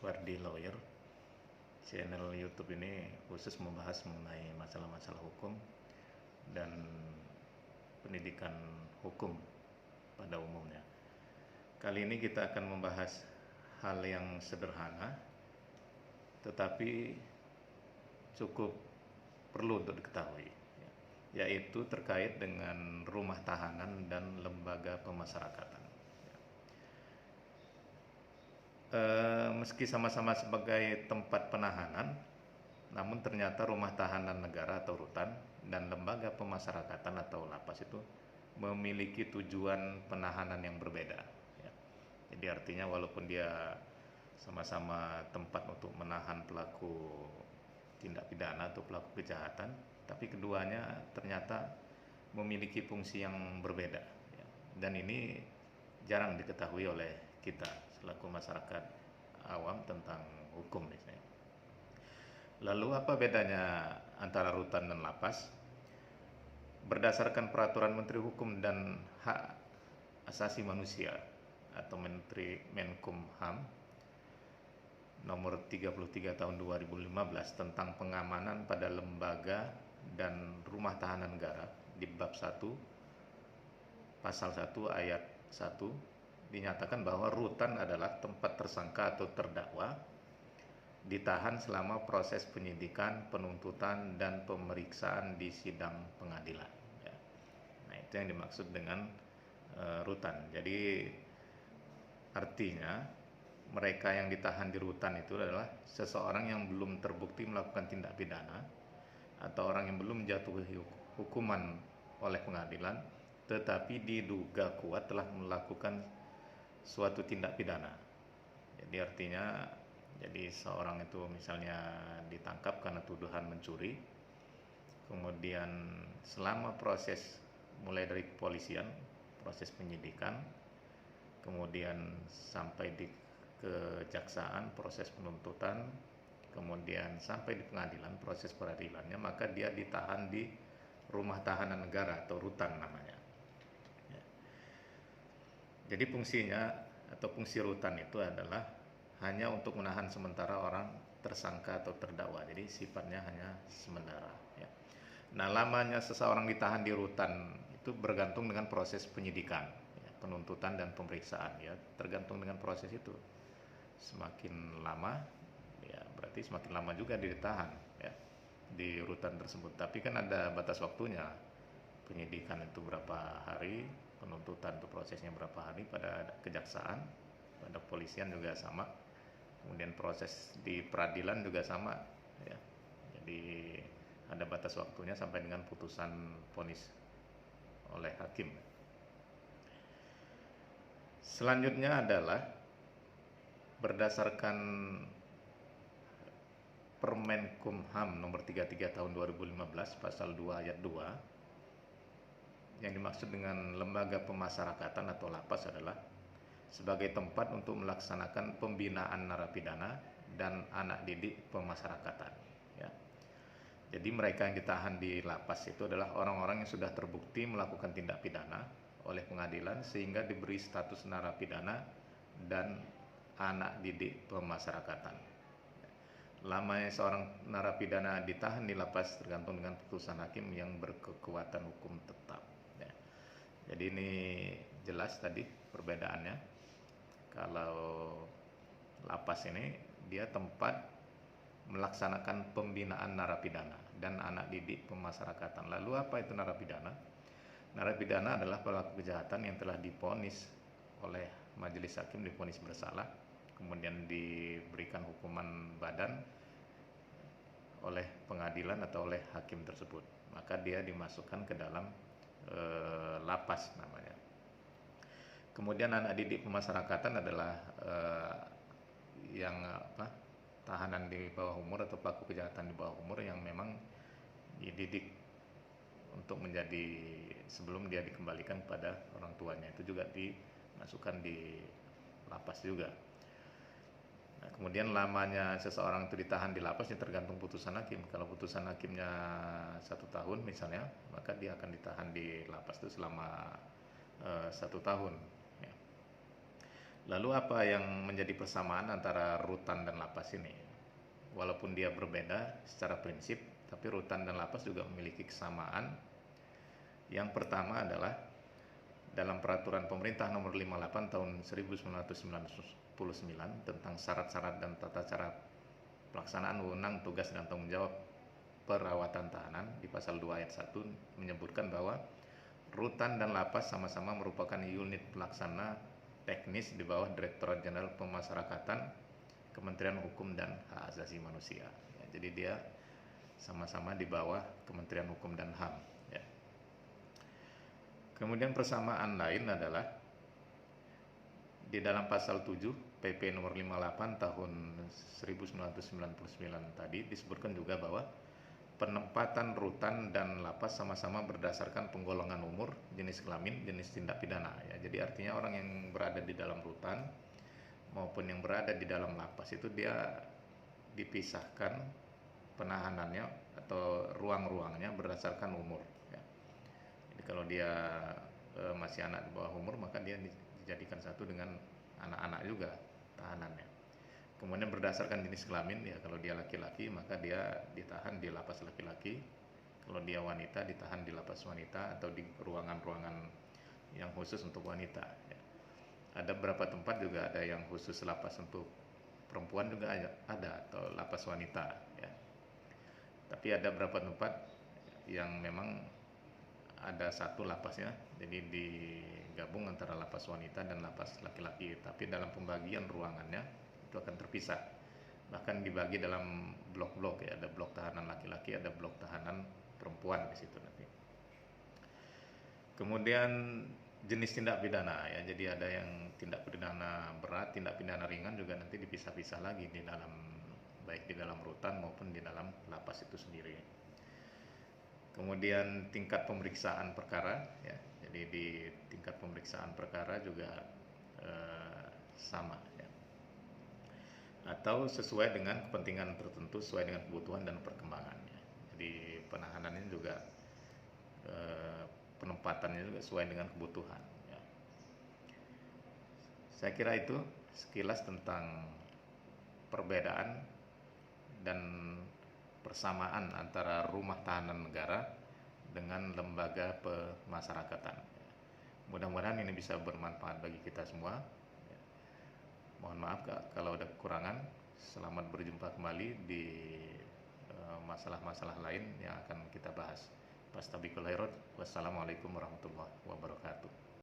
Suwardi Lawyer. Channel YouTube ini khusus membahas mengenai masalah-masalah hukum dan pendidikan hukum pada umumnya. Kali ini kita akan membahas hal yang sederhana tetapi cukup perlu untuk diketahui, yaitu terkait dengan rumah tahanan dan lembaga pemasyarakatan. Meski sama-sama sebagai tempat penahanan, namun ternyata rumah tahanan negara atau rutan dan lembaga pemasyarakatan atau lapas itu memiliki tujuan penahanan yang berbeda. Jadi artinya walaupun dia sama-sama tempat untuk menahan pelaku tindak pidana atau pelaku kejahatan, tapi keduanya ternyata memiliki fungsi yang berbeda. Dan ini jarang diketahui oleh kita selaku masyarakat awam tentang hukum misalnya. Lalu apa bedanya antara rutan dan lapas? Berdasarkan peraturan Menteri Hukum dan Hak Asasi Manusia atau Menteri Menkumham nomor 33 tahun 2015 tentang pengamanan pada lembaga dan rumah tahanan negara di bab 1 pasal 1 ayat 1 dinyatakan bahwa rutan adalah tempat tersangka atau terdakwa ditahan selama proses penyidikan, penuntutan, dan pemeriksaan di sidang pengadilan. Nah, itu yang dimaksud dengan rutan. Jadi artinya mereka yang ditahan di rutan itu adalah seseorang yang belum terbukti melakukan tindak pidana atau orang yang belum menjatuhi hukuman oleh pengadilan tetapi diduga kuat telah melakukan suatu tindak pidana. Jadi artinya seorang itu misalnya ditangkap karena tuduhan mencuri, kemudian selama proses mulai dari kepolisian, proses penyidikan, kemudian sampai di kejaksaan, proses penuntutan, kemudian sampai di pengadilan, proses peradilannya, maka dia ditahan di rumah tahanan negara atau rutan namanya. Jadi fungsinya atau fungsi rutan itu adalah hanya untuk menahan sementara orang tersangka atau terdakwa. Jadi sifatnya hanya sementara. Nah, lamanya seseorang ditahan di rutan itu bergantung dengan proses penyidikan, penuntutan dan pemeriksaan. Tergantung dengan proses itu. Semakin lama, berarti semakin lama juga ditahan di rutan tersebut. Tapi kan ada batas waktunya. Penyidikan itu berapa hari, penuntutan itu prosesnya berapa hari, pada kejaksaan, pada polisian juga sama, kemudian proses di peradilan juga sama, jadi ada batas waktunya sampai dengan putusan vonis oleh hakim. Selanjutnya adalah berdasarkan Permenkumham nomor 33 tahun 2015 pasal 2 ayat 2, yang dimaksud dengan lembaga pemasyarakatan atau lapas adalah sebagai tempat untuk melaksanakan pembinaan narapidana dan anak didik pemasyarakatan. Jadi mereka yang ditahan di lapas itu adalah orang-orang yang sudah terbukti melakukan tindak pidana oleh pengadilan sehingga diberi status narapidana dan anak didik pemasyarakatan. Lamanya seorang narapidana ditahan di lapas tergantung dengan putusan hakim yang berkekuatan hukum tetap. Jadi ini jelas tadi perbedaannya. Kalau lapas ini dia tempat melaksanakan pembinaan narapidana dan anak didik pemasyarakatan. Lalu apa itu narapidana? Narapidana adalah pelaku kejahatan yang telah divonis oleh majelis hakim, divonis bersalah, kemudian diberikan hukuman badan oleh pengadilan atau oleh hakim tersebut. Maka dia dimasukkan ke dalam lapas namanya. Kemudian anak didik pemasyarakatan adalah yang tahanan di bawah umur atau pelaku kejahatan di bawah umur yang memang dididik untuk menjadi, sebelum dia dikembalikan kepada orang tuanya, itu juga dimasukkan di lapas juga. Nah, kemudian lamanya seseorang itu ditahan di lapas tergantung putusan hakim. Kalau putusan hakimnya 1 tahun misalnya, maka dia akan ditahan di lapas itu selama 1 tahun. Lalu apa yang menjadi persamaan antara rutan dan lapas ini? Walaupun dia berbeda secara prinsip, tapi rutan dan lapas juga memiliki kesamaan. Yang pertama adalah dalam peraturan pemerintah nomor 58 tahun 1999 tentang syarat-syarat dan tata cara pelaksanaan wewenang, tugas dan tanggung jawab perawatan tahanan di pasal 2 ayat 1 menyebutkan bahwa rutan dan lapas sama-sama merupakan unit pelaksana teknis di bawah Direktorat Jenderal Pemasyarakatan, Kementerian Hukum dan Hak Asasi Manusia. Ya, jadi dia sama-sama di bawah Kementerian Hukum dan HAM. Ya. Kemudian persamaan lain adalah di dalam pasal 7 PP nomor 58 tahun 1999 tadi disebutkan juga bahwa penempatan rutan dan lapas sama-sama berdasarkan penggolongan umur, jenis kelamin, jenis tindak pidana. Ya, jadi artinya orang yang berada di dalam rutan maupun yang berada di dalam lapas itu dia dipisahkan penahanannya atau ruang-ruangnya berdasarkan umur. Ya. Jadi kalau dia masih anak di bawah umur, maka dia dijadikan satu dengan anak-anak juga tahanannya. Kemudian berdasarkan jenis kelamin, ya kalau dia laki-laki maka dia ditahan di lapas laki-laki, kalau dia wanita ditahan di lapas wanita atau di ruangan-ruangan yang khusus untuk wanita. Ya. Ada beberapa tempat juga ada yang khusus lapas untuk perempuan juga ada atau lapas wanita. Ya. Tapi ada beberapa tempat yang memang ada satu lapasnya, jadi digabung antara lapas wanita dan lapas laki-laki. Tapi dalam pembagian ruangannya itu akan terpisah, bahkan dibagi dalam blok-blok ya, ada blok tahanan laki-laki, ada blok tahanan perempuan di situ nanti. Kemudian jenis tindak pidana ya, jadi ada yang tindak pidana berat, tindak pidana ringan juga nanti dipisah-pisah lagi di dalam, baik di dalam rutan maupun di dalam lapas itu sendiri. Kemudian tingkat pemeriksaan perkara ya, jadi di tingkat pemeriksaan perkara juga sama ya, atau sesuai dengan kepentingan tertentu, sesuai dengan kebutuhan dan perkembangannya. Jadi penahanannya juga penempatannya juga sesuai dengan kebutuhan ya. Saya kira itu sekilas tentang perbedaan dan persamaan antara rumah tahanan negara dengan lembaga pemasyarakatan. Mudah-mudahan ini bisa bermanfaat bagi kita semua. Mohon maaf kalau ada kekurangan. Selamat berjumpa kembali di masalah-masalah lain yang akan kita bahas. Fastabiqul khairat. Wassalamualaikum warahmatullahi wabarakatuh.